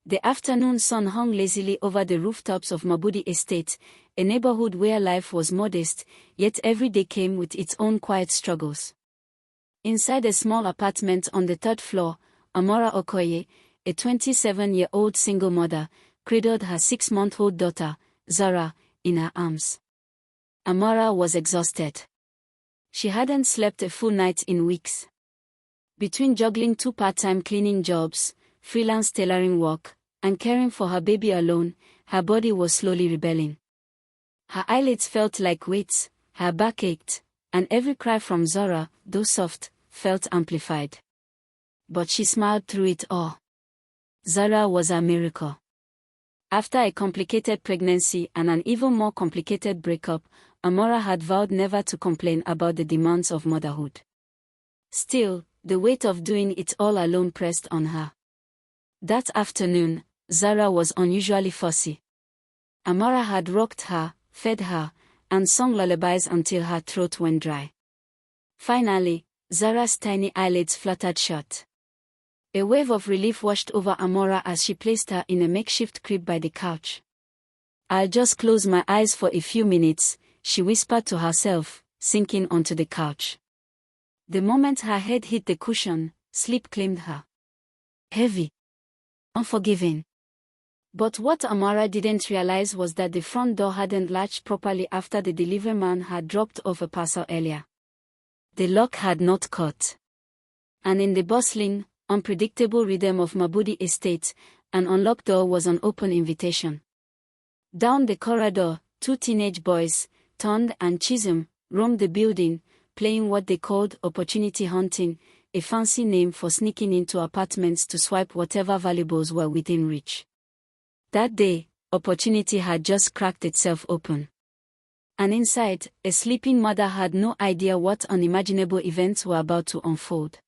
The afternoon sun hung lazily over the rooftops of Mabudi Estate, a neighborhood where life was modest, yet every day came with its own quiet struggles. Inside a small apartment on the third floor, Amora Okoye, a 27-year-old single mother, cradled her 6-month-old daughter, Zara, in her arms. Amora was exhausted. She hadn't slept a full night in weeks. Between juggling 2 part-time cleaning jobs, freelance tailoring work, and caring for her baby alone, her body was slowly rebelling. Her eyelids felt like weights, her back ached, and every cry from Zara, though soft, felt amplified. But she smiled through it all. Zara was a miracle. After a complicated pregnancy and an even more complicated breakup, Amora had vowed never to complain about the demands of motherhood. Still, the weight of doing it all alone pressed on her. That afternoon, Zara was unusually fussy. Amora had rocked her, fed her, and sung lullabies until her throat went dry. Finally, Zara's tiny eyelids fluttered shut. A wave of relief washed over Amora as she placed her in a makeshift crib by the couch. "I'll just close my eyes for a few minutes," she whispered to herself, sinking onto the couch. The moment her head hit the cushion, sleep claimed her. Heavy. Unforgiving. But what Amora didn't realize was that the front door hadn't latched properly after the delivery man had dropped off a parcel earlier. The lock had not caught. And in the bustling, unpredictable rhythm of Mabudi Estate, an unlocked door was an open invitation. Down the corridor, 2 teenage boys, Tond and Chisholm, roamed the building, playing what they called opportunity hunting, a fancy name for sneaking into apartments to swipe whatever valuables were within reach. That day, opportunity had just cracked itself open. And inside, a sleeping mother had no idea what unimaginable events were about to unfold.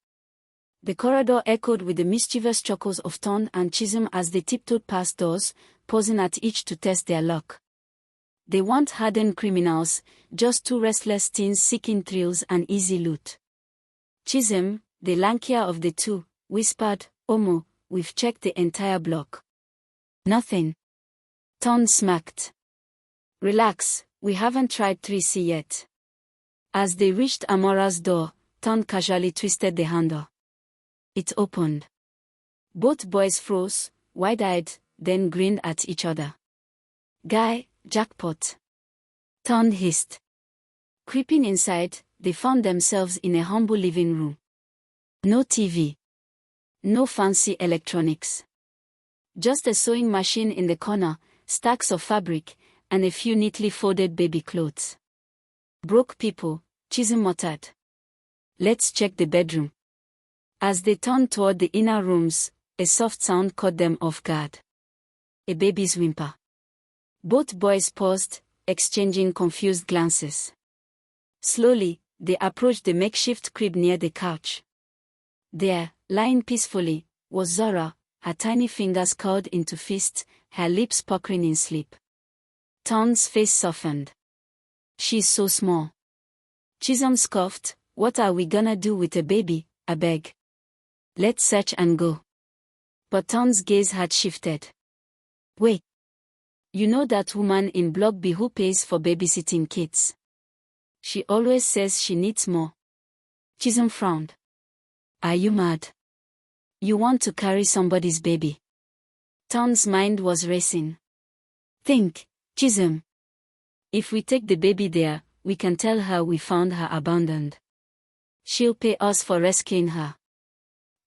The corridor echoed with the mischievous chuckles of Tond and Chisholm as they tiptoed past doors, pausing at each to test their luck. They weren't hardened criminals, just 2 restless teens seeking thrills and easy loot. Chisholm, the lankier of the 2, whispered, "Omo, we've checked the entire block." "Nothing." Tond smacked. "Relax, we haven't tried 3C yet." As they reached Amora's door, Tond casually twisted the handle. It opened. Both boys froze, wide-eyed, then grinned at each other. "Guy, jackpot," Tond hissed. Creeping inside, they found themselves in a humble living room. No TV. No fancy electronics. Just a sewing machine in the corner, stacks of fabric, and a few neatly folded baby clothes. "Broke people," Chisholm muttered. "Let's check the bedroom." As they turned toward the inner rooms, a soft sound caught them off guard. A baby's whimper. Both boys paused, exchanging confused glances. Slowly, they approached the makeshift crib near the couch. There, lying peacefully, was Zara, her tiny fingers curled into fists, her lips puckering in sleep. Tond's face softened. "She's so small." Chisholm scoffed, "What are we gonna do with a baby, abeg? Let's search and go." But Tond's gaze had shifted. "Wait. You know that woman in Block B who pays for babysitting kids? She always says she needs more." Chisholm frowned. "Are you mad? You want to carry somebody's baby?" Tond's mind was racing. "Think, Chisholm. If we take the baby there, we can tell her we found her abandoned. She'll pay us for rescuing her.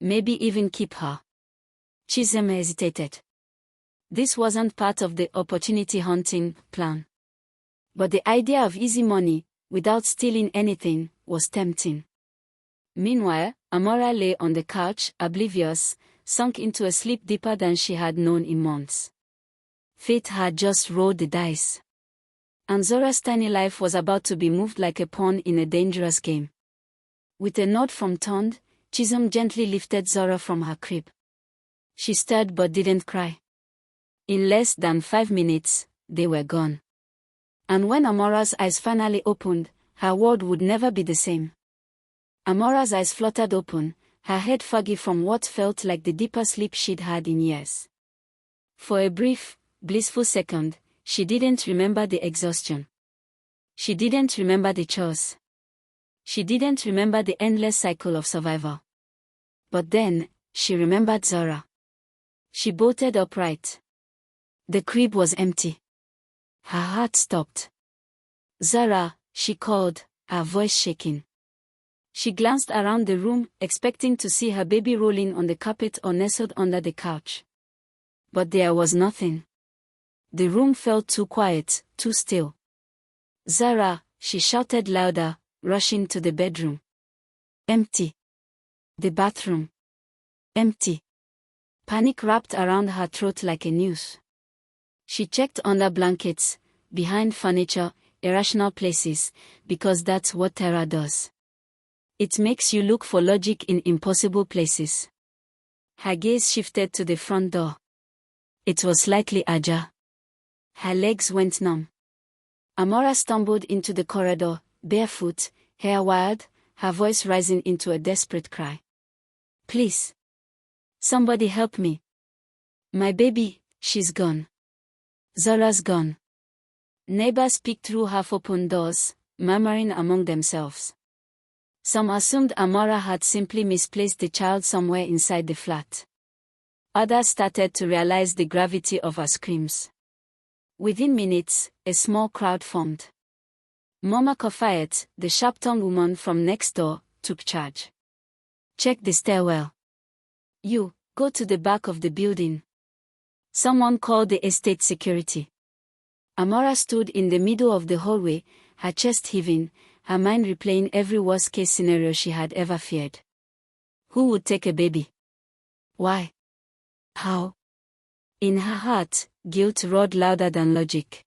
Maybe even keep her." Chisholm hesitated. This wasn't part of the opportunity hunting plan. But the idea of easy money, without stealing anything, was tempting. Meanwhile, Amora lay on the couch, oblivious, sunk into a sleep deeper than she had known in months. Fate had just rolled the dice. And Zora's tiny life was about to be moved like a pawn in a dangerous game. With a nod from Tond, Chisholm gently lifted Zora from her crib. She stirred but didn't cry. In less than 5 minutes, they were gone. And when Amora's eyes finally opened, her world would never be the same. Amora's eyes fluttered open, her head foggy from what felt like the deeper sleep she'd had in years. For a brief, blissful second, she didn't remember the exhaustion. She didn't remember the chores. She didn't remember the endless cycle of survival. But then, she remembered Zara. She bolted upright. The crib was empty. Her heart stopped. "Zara," she called, her voice shaking. She glanced around the room, expecting to see her baby rolling on the carpet or nestled under the couch. But there was nothing. The room felt too quiet, too still. "Zara," she shouted louder, rushing to the bedroom. Empty. The bathroom. Empty. Panic wrapped around her throat like a noose. She checked under blankets, behind furniture, irrational places, because that's what terror does. It makes you look for logic in impossible places. Her gaze shifted to the front door. It was slightly ajar. Her legs went numb. Amora stumbled into the corridor, barefoot, hair wired, her voice rising into a desperate cry. "Please. Somebody help me. My baby, she's gone. Zara's gone." Neighbors peeked through half-open doors, murmuring among themselves. Some assumed Amora had simply misplaced the child somewhere inside the flat. Others started to realize the gravity of her screams. Within minutes, a small crowd formed. Mama Kofayet, the sharp-tongued woman from next door, took charge. "Check the stairwell. You, go to the back of the building." Someone called the estate security. Amora stood in the middle of the hallway, her chest heaving, her mind replaying every worst-case scenario she had ever feared. Who would take a baby? Why? How? In her heart, guilt roared louder than logic.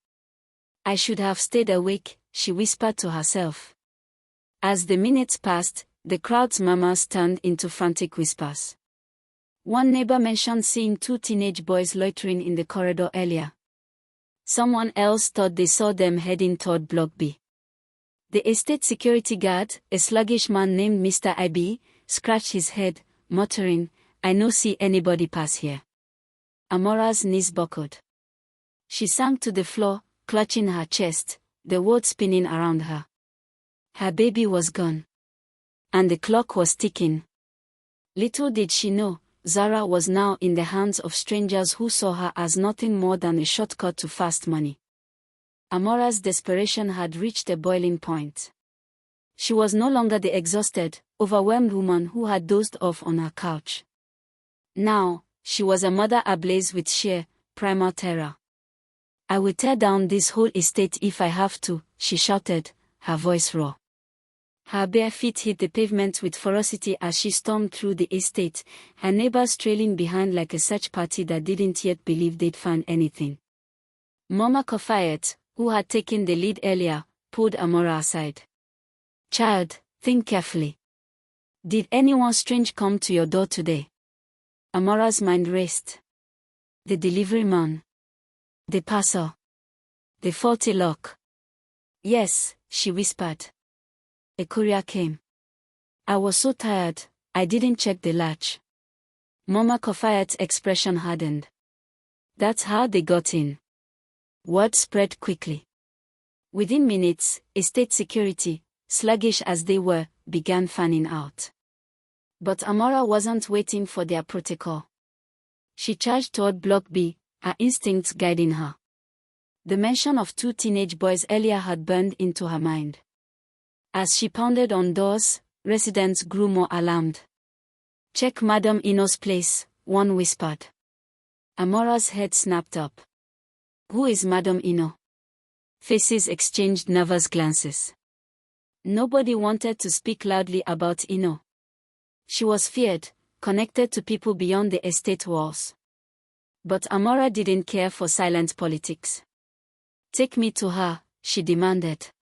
"I should have stayed awake," she whispered to herself. As the minutes passed, the crowd's murmurs turned into frantic whispers. One neighbor mentioned seeing two teenage boys loitering in the corridor earlier. Someone else thought they saw them heading toward Block B. The estate security guard, a sluggish man named Mr. IB, scratched his head, muttering, "I no see anybody pass here." Amora's knees buckled. She sank to the floor, clutching her chest, the world spinning around her. Her baby was gone. And the clock was ticking. Little did she know, Zara was now in the hands of strangers who saw her as nothing more than a shortcut to fast money. Amora's desperation had reached a boiling point. She was no longer the exhausted, overwhelmed woman who had dozed off on her couch. Now, she was a mother ablaze with sheer, primal terror. "I will tear down this whole estate if I have to," she shouted, her voice raw. Her bare feet hit the pavement with ferocity as she stormed through the estate, her neighbors trailing behind like a search party that didn't yet believe they'd find anything. Mama Kofayet, who had taken the lead earlier, pulled Amora aside. "Child, think carefully. Did anyone strange come to your door today?" Amora's mind raced. The delivery man. The parcel. The faulty lock. "Yes," she whispered. "A courier came. I was so tired, I didn't check the latch." Mama Kofayet's expression hardened. "That's how they got in." Word spread quickly. Within minutes, estate security, sluggish as they were, began fanning out. But Amora wasn't waiting for their protocol. She charged toward Block B, her instincts guiding her. The mention of two teenage boys earlier had burned into her mind. As she pounded on doors, residents grew more alarmed. "Check Madame Ino's place," one whispered. Amora's head snapped up. Who is Madame Ino? Faces exchanged nervous glances. Nobody wanted to speak loudly about Ino. She was feared, connected to people beyond the estate walls. But Amora didn't care for silent politics. "Take me to her," she demanded.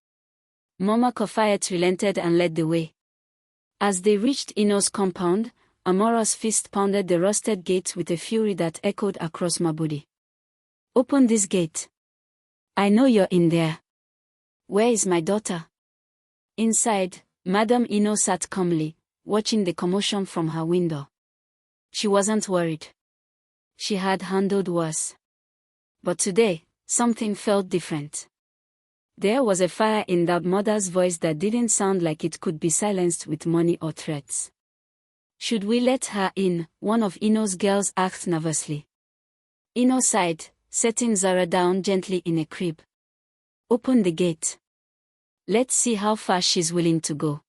Mama Kofayet relented and led the way. As they reached Ino's compound, Amora's fist pounded the rusted gate with a fury that echoed across Mabudi. "Open this gate. I know you're in there. Where is my daughter?" Inside, Madame Ino sat calmly, watching the commotion from her window. She wasn't worried. She had handled worse. But today, something felt different. There was a fire in that mother's voice that didn't sound like it could be silenced with money or threats. "Should we let her in?" one of Ino's girls asked nervously. Ino sighed, setting Zara down gently in a crib. "Open the gate. Let's see how far she's willing to go."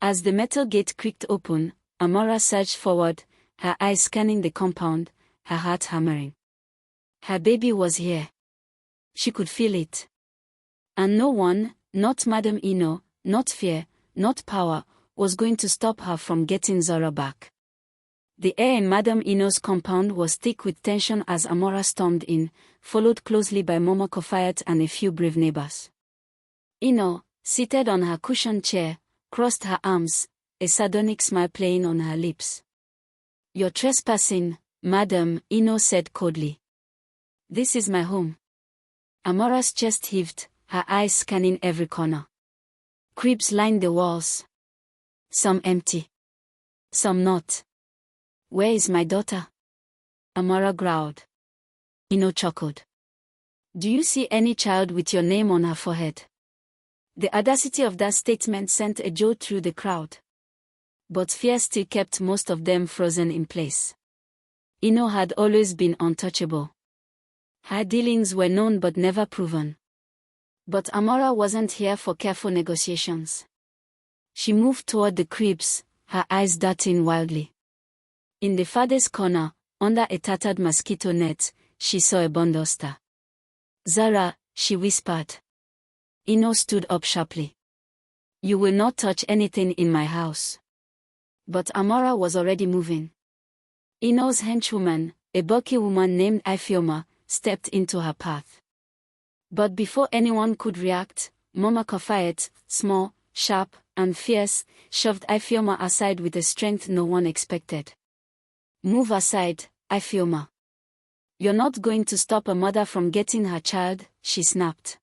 As the metal gate creaked open, Amora surged forward, her eyes scanning the compound, her heart hammering. Her baby was here. She could feel it. And no one, not Madame Ino, not fear, not power, was going to stop her from getting Zara back. The air in Madame Ino's compound was thick with tension as Amora stormed in, followed closely by Mama Kofayat and a few brave neighbors. Ino, seated on her cushioned chair, crossed her arms, a sardonic smile playing on her lips. "You're trespassing, Madam," Ino said coldly. "This is my home." Amora's chest heaved, her eyes scanning every corner. Cribs lined the walls. Some empty. Some not. "Where is my daughter?" Amora growled. Ino chuckled. "Do you see any child with your name on her forehead?" The audacity of that statement sent a jolt through the crowd. But fear still kept most of them frozen in place. Ino had always been untouchable. Her dealings were known but never proven. But Amora wasn't here for careful negotiations. She moved toward the cribs, her eyes darting wildly. In the farthest corner, under a tattered mosquito net, she saw a bondolster. "Zara," she whispered. Ino stood up sharply. "You will not touch anything in my house." But Amora was already moving. Ino's henchwoman, a bulky woman named Ifeoma, stepped into her path. But before anyone could react, Mama Kofayat, small, sharp, and fierce, shoved Ifeoma aside with a strength no one expected. "Move aside, Ifeoma. You're not going to stop a mother from getting her child," she snapped.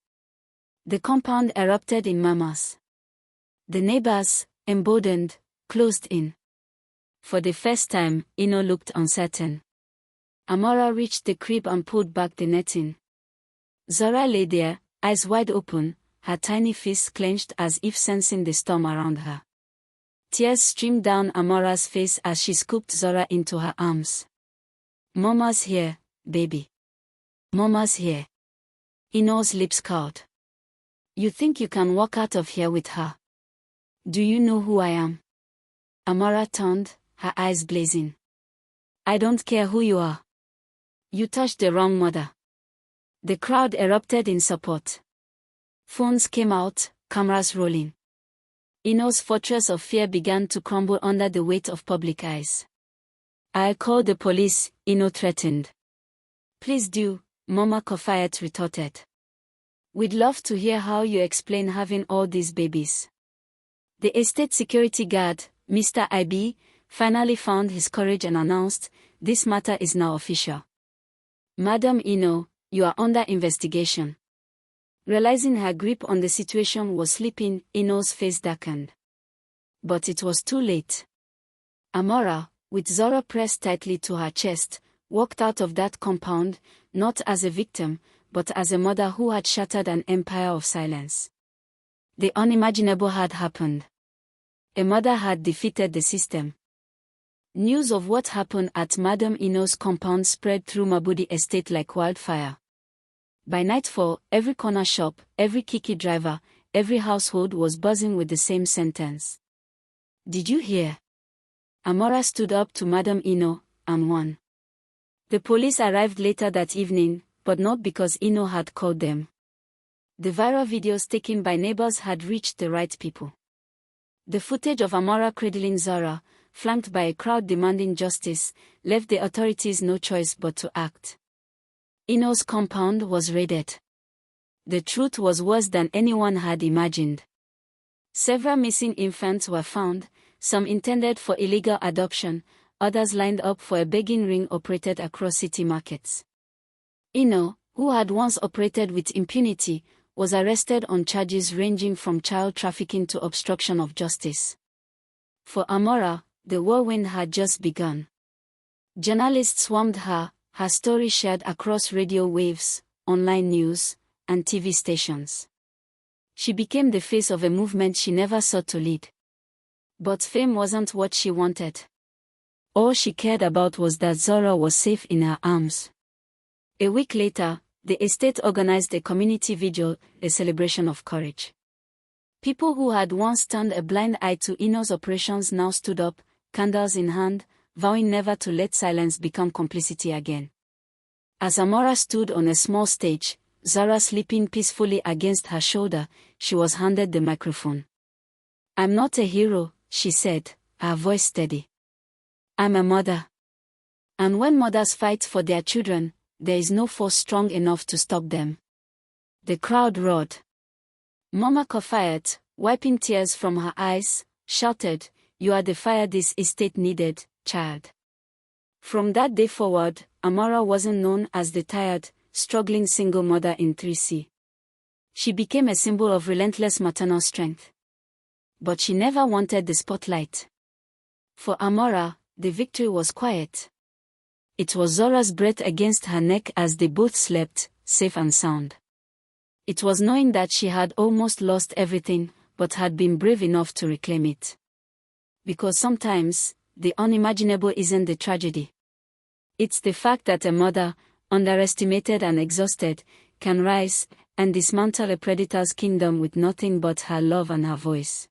The compound erupted in murmurs. The neighbors, emboldened, closed in. For the first time, Ino looked uncertain. Amora reached the crib and pulled back the netting. Zara lay there, eyes wide open, her tiny fists clenched as if sensing the storm around her. Tears streamed down Amora's face as she scooped Zara into her arms. "Mama's here, baby. Mama's here." Ino's lips curled. "You think you can walk out of here with her? Do you know who I am?" Amora turned, her eyes blazing. "I don't care who you are. You touched the wrong mother." The crowd erupted in support. Phones came out, cameras rolling. Ino's fortress of fear began to crumble under the weight of public eyes. "I'll call the police," Ino threatened. "Please do," Mama Kofayat retorted. "We'd love to hear how you explain having all these babies." The estate security guard, Mr. IB, finally found his courage and announced, "This matter is now official. Madam Ino, you are under investigation." Realizing her grip on the situation was slipping, Ino's face darkened. But it was too late. Amora, with Zara pressed tightly to her chest, walked out of that compound, not as a victim, but as a mother who had shattered an empire of silence. The unimaginable had happened. A mother had defeated the system. News of what happened at Madame Ino's compound spread through Mabudi estate like wildfire. By nightfall, every corner shop, every kiki driver, every household was buzzing with the same sentence. "Did you hear?" Amora stood up to Madame Ino, and won. The police arrived later that evening, but not because Ino had called them. The viral videos taken by neighbors had reached the right people. The footage of Amora cradling Zara, flanked by a crowd demanding justice, left the authorities no choice but to act. Ino's compound was raided. The truth was worse than anyone had imagined. Several missing infants were found, some intended for illegal adoption, others lined up for a begging ring operated across city markets. Ino, who had once operated with impunity, was arrested on charges ranging from child trafficking to obstruction of justice. For Amora, the whirlwind had just begun. Journalists swarmed her, Her story shared across radio waves, online news, and TV stations. She became the face of a movement she never sought to lead. But fame wasn't what she wanted. All she cared about was that Zora was safe in her arms. A week later, the estate organized a community vigil, a celebration of courage. People who had once turned a blind eye to Ino's operations now stood up, candles in hand, vowing never to let silence become complicity again. As Amora stood on a small stage, Zora sleeping peacefully against her shoulder, she was handed the microphone. "I'm not a hero," she said, her voice steady. "I'm a mother. And when mothers fight for their children, there is no force strong enough to stop them." The crowd roared. Mama Kofayat, wiping tears from her eyes, shouted, "You are the fire this estate needed, child." From that day forward, Amora wasn't known as the tired, struggling single mother in 3C. She became a symbol of relentless maternal strength. But she never wanted the spotlight. For Amora, the victory was quiet. It was Zora's breath against her neck as they both slept, safe and sound. It was knowing that she had almost lost everything, but had been brave enough to reclaim it. Because sometimes, the unimaginable isn't the tragedy. It's the fact that a mother, underestimated and exhausted, can rise and dismantle a predator's kingdom with nothing but her love and her voice.